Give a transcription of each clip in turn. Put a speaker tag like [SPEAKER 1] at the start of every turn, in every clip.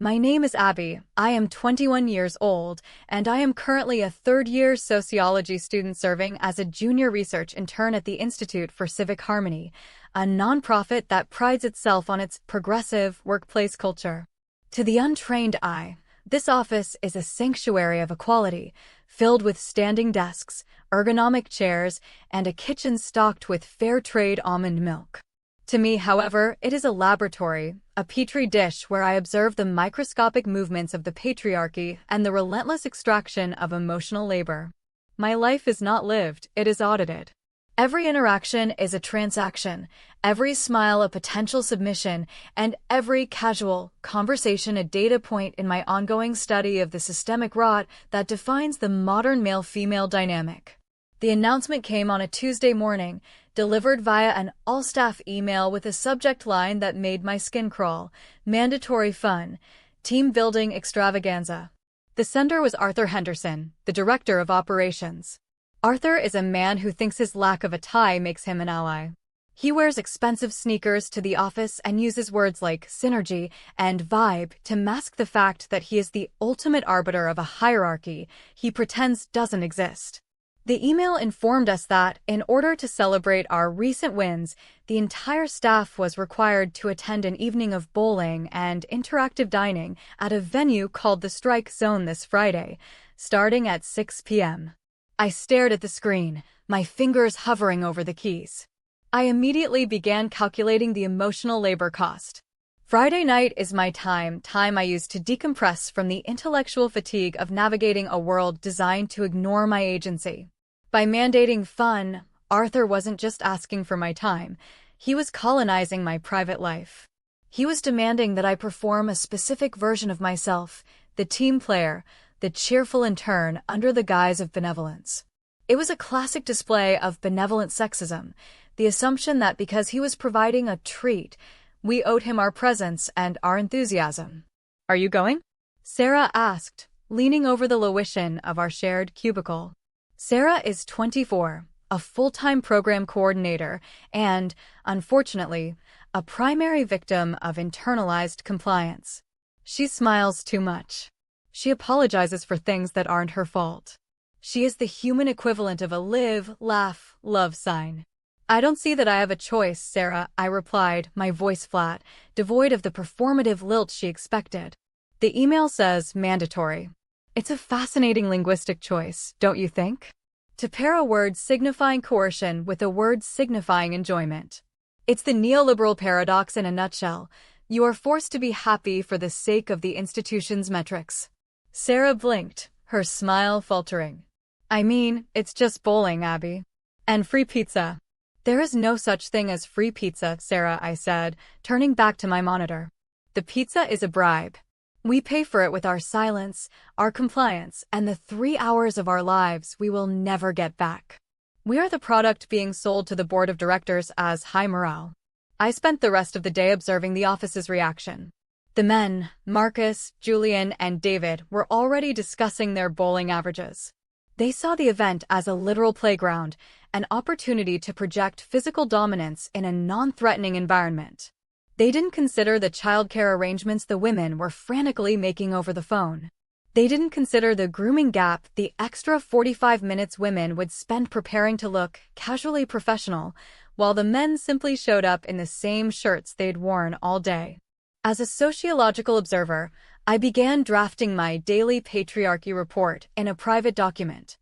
[SPEAKER 1] My name is Abby. I am 21 years old, and I am currently a third-year sociology student serving as a junior research intern at the Institute for Civic Harmony, a nonprofit that prides itself on its progressive workplace culture. To the untrained eye, this office is a sanctuary of equality, filled with standing desks, ergonomic chairs, and a kitchen stocked with fair trade almond milk. To me, however, it is a laboratory, a petri dish where I observe the microscopic movements of the patriarchy and the relentless extraction of emotional labor. My life is not lived, it is audited. Every interaction is a transaction, every smile a potential submission, and every casual conversation a data point in my ongoing study of the systemic rot that defines the modern male-female dynamic. The announcement came on a Tuesday morning, delivered via an all-staff email with a subject line that made my skin crawl: mandatory fun, team-building extravaganza. The sender was Arthur Henderson, the director of operations. Arthur is a man who thinks his lack of a tie makes him an ally. He wears expensive sneakers to the office and uses words like synergy and vibe to mask the fact that he is the ultimate arbiter of a hierarchy he pretends doesn't exist. The email informed us that, in order to celebrate our recent wins, the entire staff was required to attend an evening of bowling and interactive dining at a venue called the Strike Zone this Friday, starting at 6 p.m. I stared at the screen, my fingers hovering over the keys. I immediately began calculating the emotional labor cost. Friday night is my time I use to decompress from the intellectual fatigue of navigating a world designed to ignore my agency. By mandating fun, Arthur wasn't just asking for my time, he was colonizing my private life. He was demanding that I perform a specific version of myself, the team player, the cheerful intern, under the guise of benevolence. It was a classic display of benevolent sexism, the assumption that because he was providing a treat, we owed him our presence and our enthusiasm. "Are you going?" Sarah asked, leaning over the Lowition of our shared cubicle. Sarah is 24, a full-time program coordinator, and, unfortunately, a primary victim of internalized compliance. She smiles too much. She apologizes for things that aren't her fault. She is the human equivalent of a live, laugh, love sign. "I don't see that I have a choice, Sarah," I replied, my voice flat, devoid of the performative lilt she expected. The email says mandatory. It's a fascinating linguistic choice, don't you think? To pair a word signifying coercion with a word signifying enjoyment. It's the neoliberal paradox in a nutshell. You are forced to be happy for the sake of the institution's metrics. Sarah blinked, her smile faltering. "I mean, it's just bowling, Abby. And free pizza." "There is no such thing as free pizza, Sarah," I said, turning back to my monitor. "The pizza is a bribe. We pay for it with our silence, our compliance, and the 3 hours of our lives we will never get back. We are the product being sold to the board of directors as high morale." I spent the rest of the day observing the office's reaction. The men, Marcus, Julian, and David, were already discussing their bowling averages. They saw the event as a literal playground, an opportunity to project physical dominance in a non-threatening environment. They didn't consider the childcare arrangements the women were frantically making over the phone. They didn't consider the grooming gap, the extra 45 minutes women would spend preparing to look casually professional, while the men simply showed up in the same shirts they'd worn all day. As a sociological observer, I began drafting my daily patriarchy report in a private document.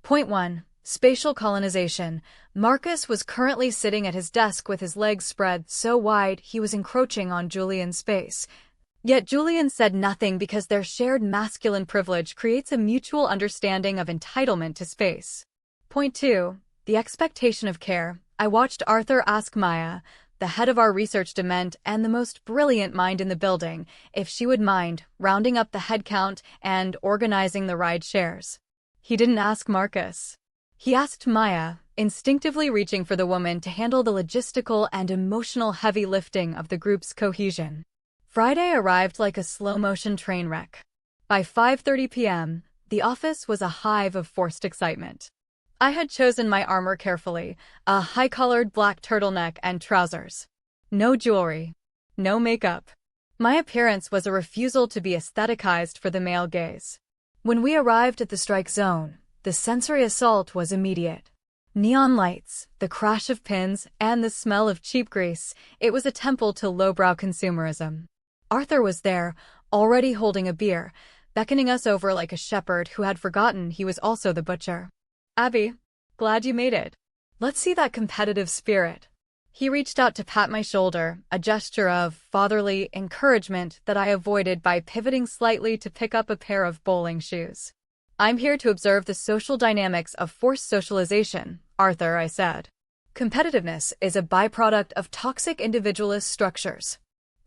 [SPEAKER 1] Point 1. Spatial colonization. Marcus was currently sitting at his desk with his legs spread so wide he was encroaching on Julian's space. Yet Julian said nothing because their shared masculine privilege creates a mutual understanding of entitlement to space. Point 2. The expectation of care. I watched Arthur ask Maya, the head of our research dement and the most brilliant mind in the building, if she would mind rounding up the headcount and organizing the ride shares. He didn't ask Marcus. He asked Maya, instinctively reaching for the woman to handle the logistical and emotional heavy lifting of the group's cohesion. Friday arrived like a slow-motion train wreck. By 5:30 p.m., the office was a hive of forced excitement. I had chosen my armor carefully, a high-collared black turtleneck and trousers. No jewelry. No makeup. My appearance was a refusal to be aestheticized for the male gaze. When we arrived at the strike zone, the sensory assault was immediate. Neon lights, the crash of pins, and the smell of cheap grease, it was a temple to lowbrow consumerism. Arthur was there, already holding a beer, beckoning us over like a shepherd who had forgotten he was also the butcher. "Abby, glad you made it. Let's see that competitive spirit." He reached out to pat my shoulder, a gesture of fatherly encouragement that I avoided by pivoting slightly to pick up a pair of bowling shoes. "I'm here to observe the social dynamics of forced socialization, Arthur," I said. "Competitiveness is a byproduct of toxic individualist structures.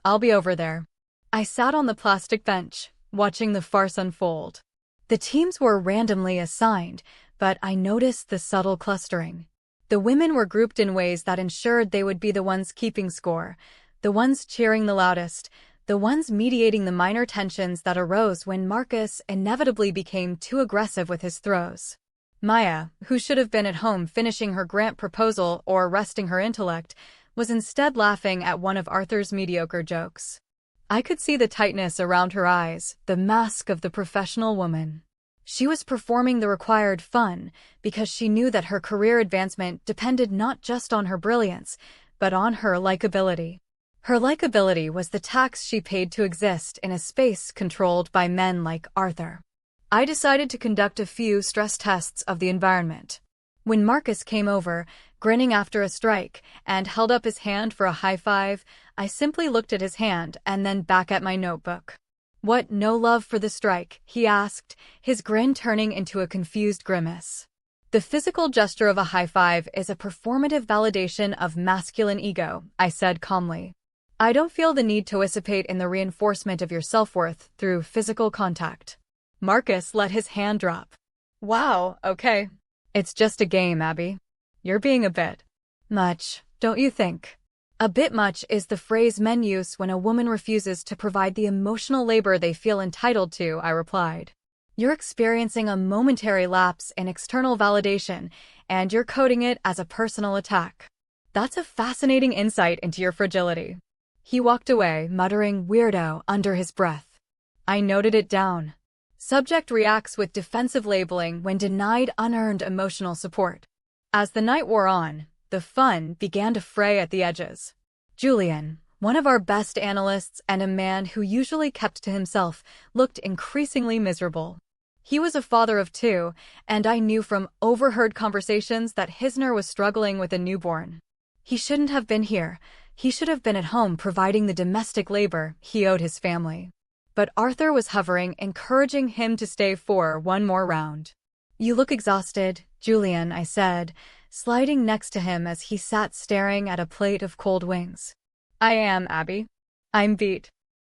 [SPEAKER 1] I'll be over there." I sat on the plastic bench, watching the farce unfold. The teams were randomly assigned, but I noticed the subtle clustering. The women were grouped in ways that ensured they would be the ones keeping score, the ones cheering the loudest, the ones mediating the minor tensions that arose when Marcus inevitably became too aggressive with his throws. Maya, who should have been at home finishing her grant proposal or resting her intellect, was instead laughing at one of Arthur's mediocre jokes. I could see the tightness around her eyes, the mask of the professional woman. She was performing the required fun because she knew that her career advancement depended not just on her brilliance, but on her likability. Her likability was the tax she paid to exist in a space controlled by men like Arthur. I decided to conduct a few stress tests of the environment. When Marcus came over, grinning after a strike, and held up his hand for a high five, I simply looked at his hand and then back at my notebook. "What, no love for the strike?" he asked, his grin turning into a confused grimace. "The physical gesture of a high five is a performative validation of masculine ego," I said calmly. "I don't feel the need to participate in the reinforcement of your self-worth through physical contact." Marcus let his hand drop. "Wow, okay. It's just a game, Abby. You're being a bit much, don't you think?" A bit much is the phrase men use when a woman refuses to provide the emotional labor they feel entitled to, I replied. "You're experiencing a momentary lapse in external validation, and you're coding it as a personal attack. That's a fascinating insight into your fragility." He walked away, muttering "weirdo" under his breath. I noted it down. Subject reacts with defensive labeling when denied unearned emotional support. As the night wore on, the fun began to fray at the edges. Julian, one of our best analysts and a man who usually kept to himself, looked increasingly miserable. He was a father of two, and I knew from overheard conversations that Hisner was struggling with a newborn. He shouldn't have been here. He should have been at home providing the domestic labor he owed his family. But Arthur was hovering, encouraging him to stay for one more round. "You look exhausted, Julian," I said, sliding next to him as he sat staring at a plate of cold wings. "I am, Abby. I'm beat.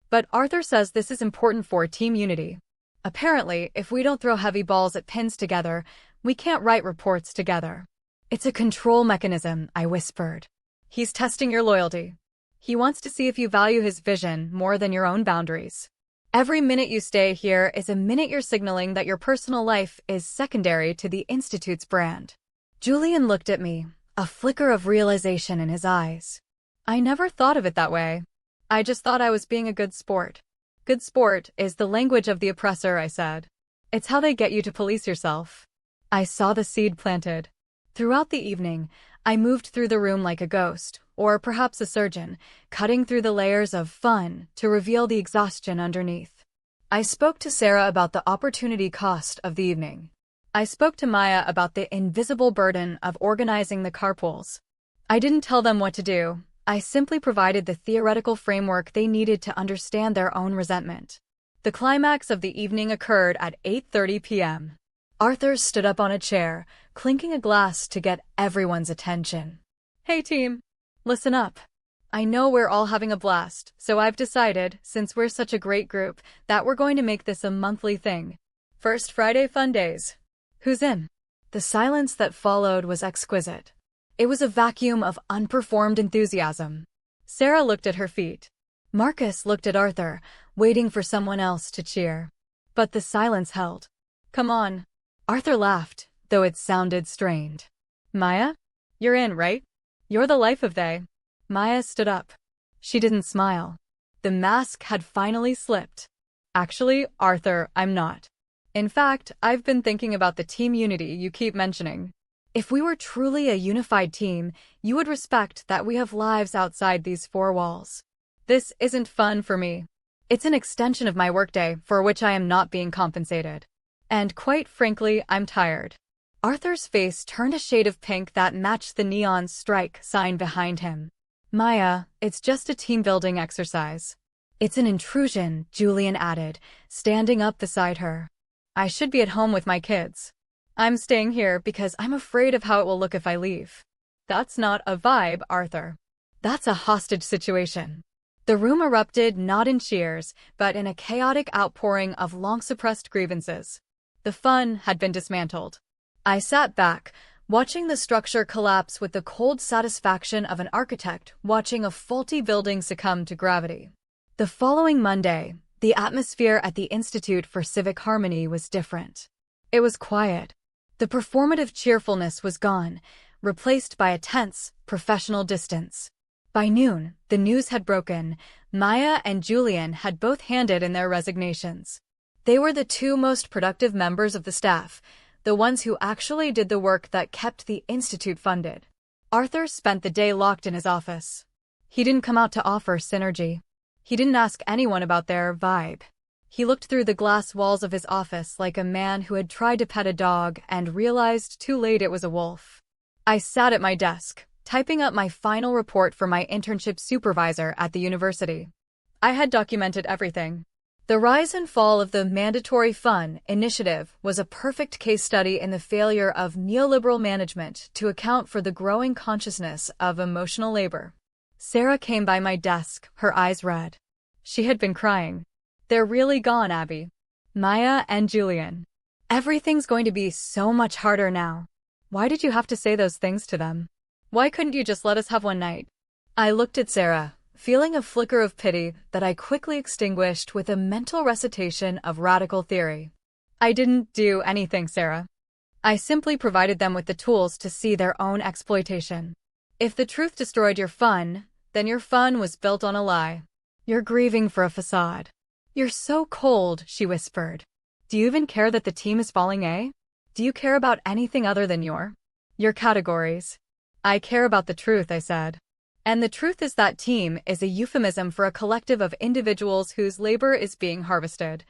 [SPEAKER 1] But Arthur says this is important for team unity. Apparently, if we don't throw heavy balls at pins together, we can't write reports together." "It's a control mechanism," I whispered. "He's testing your loyalty. He wants to see if you value his vision more than your own boundaries. Every minute you stay here is a minute you're signaling that your personal life is secondary to the Institute's brand." Julian looked at me, a flicker of realization in his eyes. "I never thought of it that way. I just thought I was being a good sport." "Good sport is the language of the oppressor," I said. "It's how they get you to police yourself." I saw the seed planted. Throughout the evening, I moved through the room like a ghost, or perhaps a surgeon, cutting through the layers of fun to reveal the exhaustion underneath. I spoke to Sarah about the opportunity cost of the evening. I spoke to Maya about the invisible burden of organizing the carpools. I didn't tell them what to do. I simply provided the theoretical framework they needed to understand their own resentment. The climax of the evening occurred at 8:30 p.m. Arthur stood up on a chair, clinking a glass to get everyone's attention. "Hey team, listen up. I know we're all having a blast, so I've decided, since we're such a great group, that we're going to make this a monthly thing. First Friday fun days. Who's in?" The silence that followed was exquisite. It was a vacuum of unperformed enthusiasm. Sarah looked at her feet. Marcus looked at Arthur, waiting for someone else to cheer. But the silence held. "Come on." Arthur laughed, though it sounded strained. "Maya? You're in, right? You're the life of they." Maya stood up. She didn't smile. The mask had finally slipped. Actually, Arthur, I'm not. In fact, I've been thinking about the team unity you keep mentioning. If we were truly a unified team, you would respect that we have lives outside these four walls. This isn't fun for me. It's an extension of my workday for which I am not being compensated. And quite frankly, I'm tired. Arthur's face turned a shade of pink that matched the neon strike sign behind him. Maya, it's just a team-building exercise. It's an intrusion, Julian added, standing up beside her. I should be at home with my kids. I'm staying here because I'm afraid of how it will look if I leave. That's not a vibe, Arthur. That's a hostage situation. The room erupted not in cheers, but in a chaotic outpouring of long-suppressed grievances. The fun had been dismantled. I sat back, watching the structure collapse with the cold satisfaction of an architect watching a faulty building succumb to gravity. The following Monday, the atmosphere at the Institute for Civic Harmony was different. It was quiet. The performative cheerfulness was gone, replaced by a tense, professional distance. By noon, the news had broken. Maya and Julian had both handed in their resignations. They were the two most productive members of the staff, the ones who actually did the work that kept the Institute funded. Arthur spent the day locked in his office. He didn't come out to offer synergy. He didn't ask anyone about their vibe. He looked through the glass walls of his office like a man who had tried to pet a dog and realized too late it was a wolf. I sat at my desk, typing up my final report for my internship supervisor at the university. I had documented everything. The rise and fall of the Mandatory Fun initiative was a perfect case study in the failure of neoliberal management to account for the growing consciousness of emotional labor. Sarah came by my desk, her eyes red. She had been crying. They're really gone, Abby. Maya and Julian. Everything's going to be so much harder now. Why did you have to say those things to them? Why couldn't you just let us have one night? I looked at Sarah, feeling a flicker of pity that I quickly extinguished with a mental recitation of radical theory. I didn't do anything, Sarah. I simply provided them with the tools to see their own exploitation. If the truth destroyed your fun, then your fun was built on a lie. You're grieving for a facade. You're so cold, she whispered. Do you even care that the team is falling, eh? Do you care about anything other than your categories? I care about the truth, I said. And the truth is that team is a euphemism for a collective of individuals whose labor is being harvested.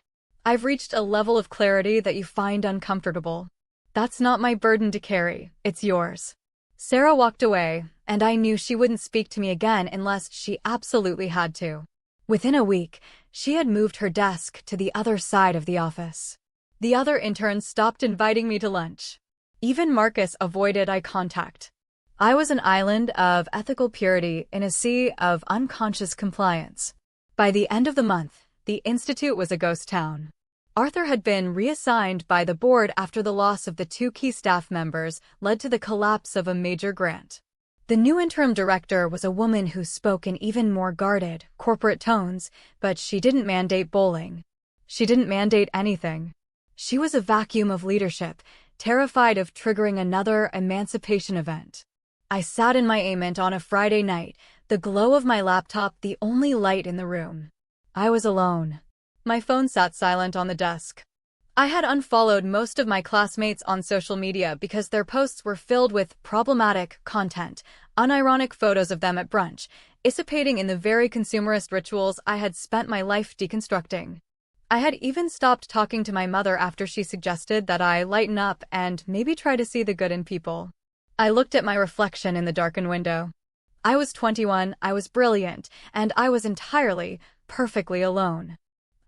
[SPEAKER 1] I've reached a level of clarity that you find uncomfortable. That's not my burden to carry, it's yours. Sarah walked away, and I knew she wouldn't speak to me again unless she absolutely had to. Within a week, she had moved her desk to the other side of the office. The other interns stopped inviting me to lunch. Even Marcus avoided eye contact. I was an island of ethical purity in a sea of unconscious compliance. By the end of the month, the Institute was a ghost town. Arthur had been reassigned by the board after the loss of the two key staff members led to the collapse of a major grant. The new interim director was a woman who spoke in even more guarded, corporate tones, but she didn't mandate bowling. She didn't mandate anything. She was a vacuum of leadership, terrified of triggering another emancipation event. I sat in my ament on a Friday night, the glow of my laptop the only light in the room. I was alone. My phone sat silent on the desk. I had unfollowed most of my classmates on social media because their posts were filled with problematic content, unironic photos of them at brunch, dissipating in the very consumerist rituals I had spent my life deconstructing. I had even stopped talking to my mother after she suggested that I lighten up and maybe try to see the good in people. I looked at my reflection in the darkened window. I was 21, I was brilliant, and I was entirely, perfectly alone.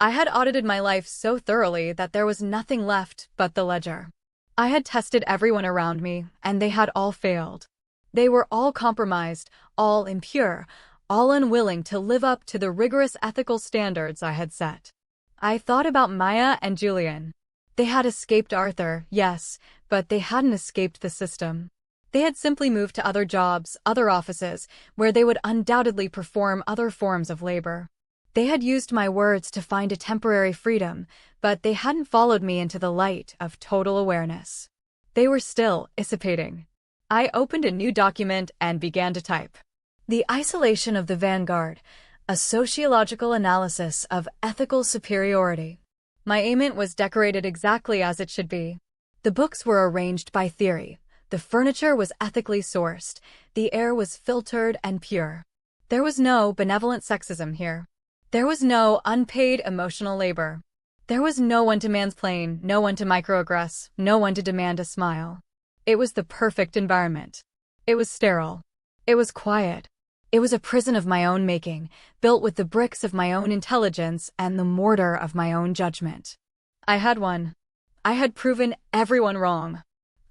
[SPEAKER 1] I had audited my life so thoroughly that there was nothing left but the ledger. I had tested everyone around me, and they had all failed. They were all compromised, all impure, all unwilling to live up to the rigorous ethical standards I had set. I thought about Maya and Julian. They had escaped Arthur, yes, but they hadn't escaped the system. They had simply moved to other jobs, other offices, where they would undoubtedly perform other forms of labor. They had used my words to find a temporary freedom, but they hadn't followed me into the light of total awareness. They were still dissipating. I opened a new document and began to type. The isolation of the vanguard, a sociological analysis of ethical superiority. My aimant was decorated exactly as it should be. The books were arranged by theory. The furniture was ethically sourced. The air was filtered and pure. There was no benevolent sexism here. There was no unpaid emotional labor. There was no one to mansplain, no one to microaggress, no one to demand a smile. It was the perfect environment. It was sterile. It was quiet. It was a prison of my own making, built with the bricks of my own intelligence and the mortar of my own judgment. I had won. I had proven everyone wrong.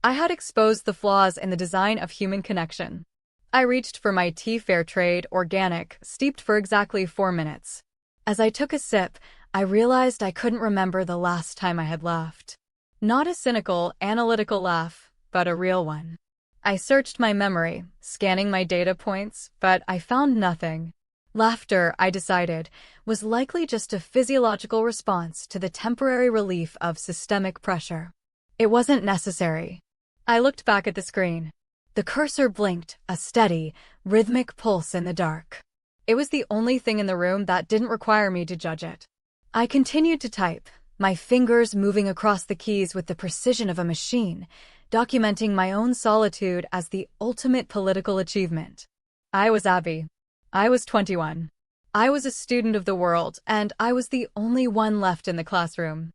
[SPEAKER 1] I had exposed the flaws in the design of human connection. I reached for my tea, fair trade, organic, steeped for exactly 4 minutes. As I took a sip, I realized I couldn't remember the last time I had laughed. Not a cynical, analytical laugh, but a real one. I searched my memory, scanning my data points, but I found nothing. Laughter, I decided, was likely just a physiological response to the temporary relief of systemic pressure. It wasn't necessary. I looked back at the screen. The cursor blinked, a steady, rhythmic pulse in the dark. It was the only thing in the room that didn't require me to judge it. I continued to type, my fingers moving across the keys with the precision of a machine, documenting my own solitude as the ultimate political achievement. I was Abby. I was 21. I was a student of the world, and I was the only one left in the classroom.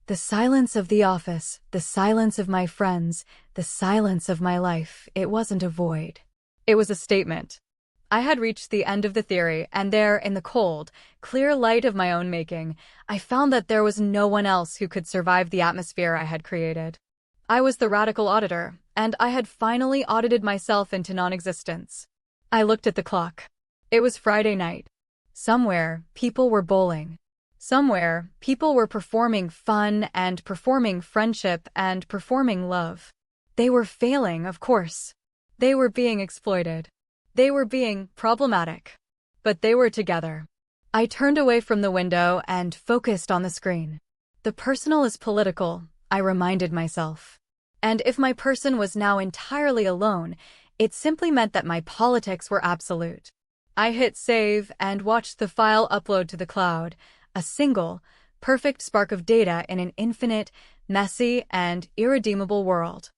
[SPEAKER 1] The silence of the office, the silence of my friends, the silence of my life, it wasn't a void. It was a statement. I had reached the end of the theory, and there, in the cold, clear light of my own making, I found that there was no one else who could survive the atmosphere I had created. I was the radical auditor, and I had finally audited myself into non-existence. I looked at the clock. It was Friday night. Somewhere, people were bowling. Somewhere, people were performing fun and performing friendship and performing love. They were failing, of course. They were being exploited. They were being problematic. But they were together. I turned away from the window and focused on the screen. The personal is political, I reminded myself. And if my person was now entirely alone, it simply meant that my politics were absolute. I hit save and watched the file upload to the cloud, a single, perfect spark of data in an infinite, messy, and irredeemable world.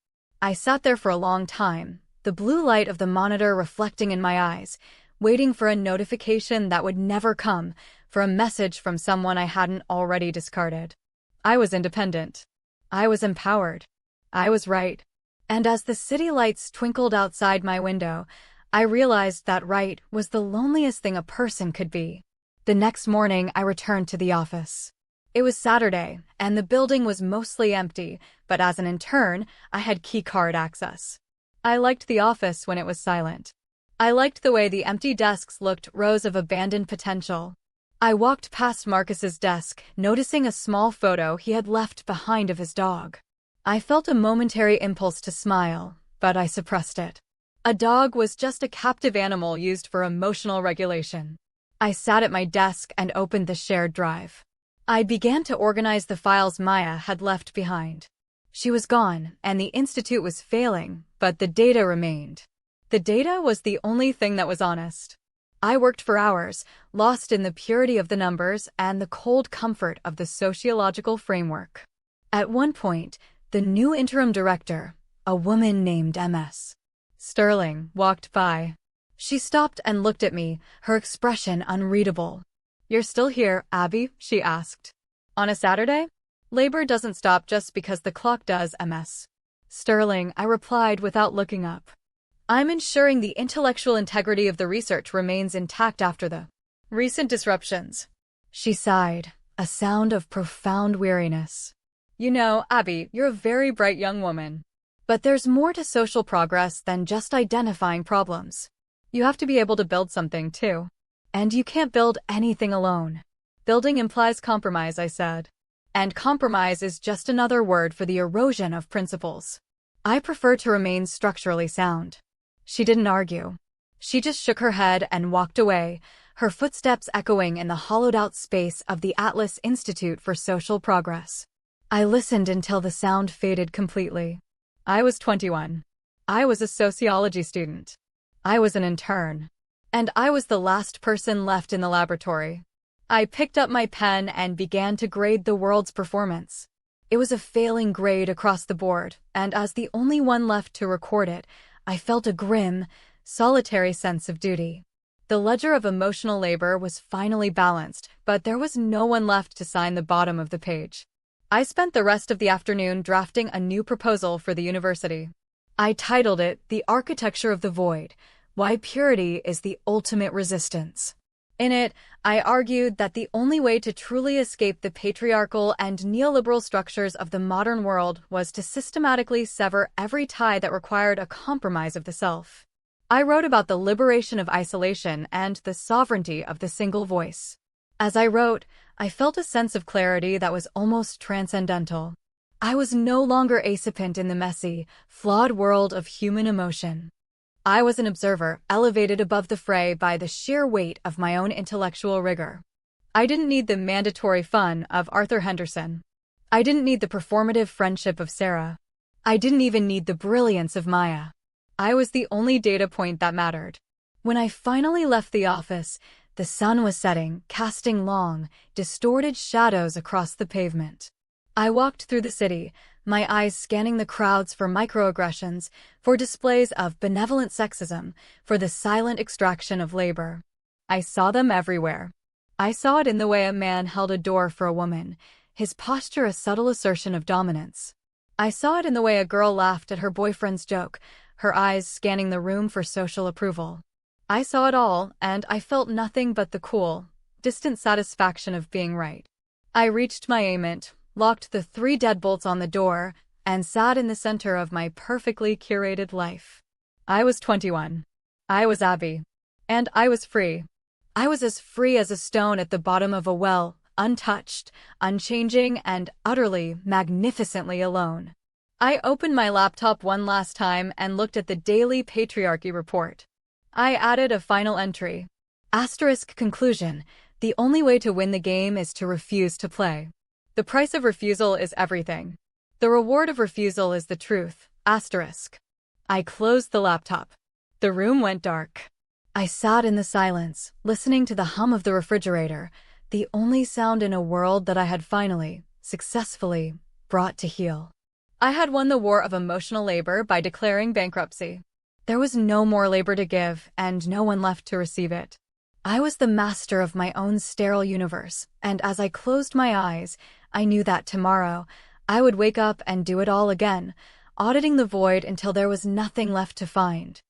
[SPEAKER 1] I sat there for a long time, the blue light of the monitor reflecting in my eyes, waiting for a notification that would never come, for a message from someone I hadn't already discarded. I was independent. I was empowered. I was right. And as the city lights twinkled outside my window, I realized that right was the loneliest thing a person could be. The next morning, I returned to the office. It was Saturday, and the building was mostly empty, but as an intern, I had keycard access. I liked the office when it was silent. I liked the way the empty desks looked, rows of abandoned potential. I walked past Marcus's desk, noticing a small photo he had left behind of his dog. I felt a momentary impulse to smile, but I suppressed it. A dog was just a captive animal used for emotional regulation. I sat at my desk and opened the shared drive. I began to organize the files Maya had left behind. She was gone, and the institute was failing, but the data remained. The data was the only thing that was honest. I worked for hours, lost in the purity of the numbers and the cold comfort of the sociological framework. At one point, the new interim director, a woman named MS. Sterling, walked by. She stopped and looked at me, her expression unreadable. "You're still here, Abby?" she asked. "On a Saturday? Labor doesn't stop just because the clock does, MS. Sterling, I replied without looking up. I'm ensuring the intellectual integrity of the research remains intact after the recent disruptions. She sighed, a sound of profound weariness. You know, Abby, you're a very bright young woman. But there's more to social progress than just identifying problems. You have to be able to build something, too. And you can't build anything alone. Building implies compromise, I said. And compromise is just another word for the erosion of principles. I prefer to remain structurally sound. She didn't argue. She just shook her head and walked away, her footsteps echoing in the hollowed-out space of the Atlas Institute for Social Progress. I listened until the sound faded completely. I was 21. I was a sociology student. I was an intern. And I was the last person left in the laboratory. I picked up my pen and began to grade the world's performance. It was a failing grade across the board, and as the only one left to record it, I felt a grim, solitary sense of duty. The ledger of emotional labor was finally balanced, but there was no one left to sign the bottom of the page. I spent the rest of the afternoon drafting a new proposal for the university. I titled it The Architecture of the Void: Why Purity is the Ultimate Resistance. In it, I argued that the only way to truly escape the patriarchal and neoliberal structures of the modern world was to systematically sever every tie that required a compromise of the self. I wrote about the liberation of isolation and the sovereignty of the single voice. As I wrote, I felt a sense of clarity that was almost transcendental. I was no longer a participant in the messy, flawed world of human emotion. I was an observer, elevated above the fray by the sheer weight of my own intellectual rigor. I didn't need the mandatory fun of Arthur Henderson. I didn't need the performative friendship of Sarah. I didn't even need the brilliance of Maya. I was the only data point that mattered. When I finally left the office, the sun was setting, casting long, distorted shadows across the pavement. I walked through the city, my eyes scanning the crowds for microaggressions, for displays of benevolent sexism, for the silent extraction of labor. I saw them everywhere. I saw it in the way a man held a door for a woman, his posture a subtle assertion of dominance. I saw it in the way a girl laughed at her boyfriend's joke, her eyes scanning the room for social approval. I saw it all, and I felt nothing but the cool, distant satisfaction of being right. I reached my aimant, locked the 3 deadbolts on the door, and sat in the center of my perfectly curated life. I was 21. I was Abby. And I was free. I was as free as a stone at the bottom of a well, untouched, unchanging, and utterly, magnificently alone. I opened my laptop one last time and looked at the daily patriarchy report. I added a final entry. Asterisk conclusion: the only way to win the game is to refuse to play. The price of refusal is everything. The reward of refusal is the truth. Asterisk. I closed the laptop. The room went dark. I sat in the silence, listening to the hum of the refrigerator, the only sound in a world that I had finally, successfully, brought to heel. I had won the war of emotional labor by declaring bankruptcy. There was no more labor to give, and no one left to receive it. I was the master of my own sterile universe, and as I closed my eyes, I knew that tomorrow, I would wake up and do it all again, auditing the void until there was nothing left to find.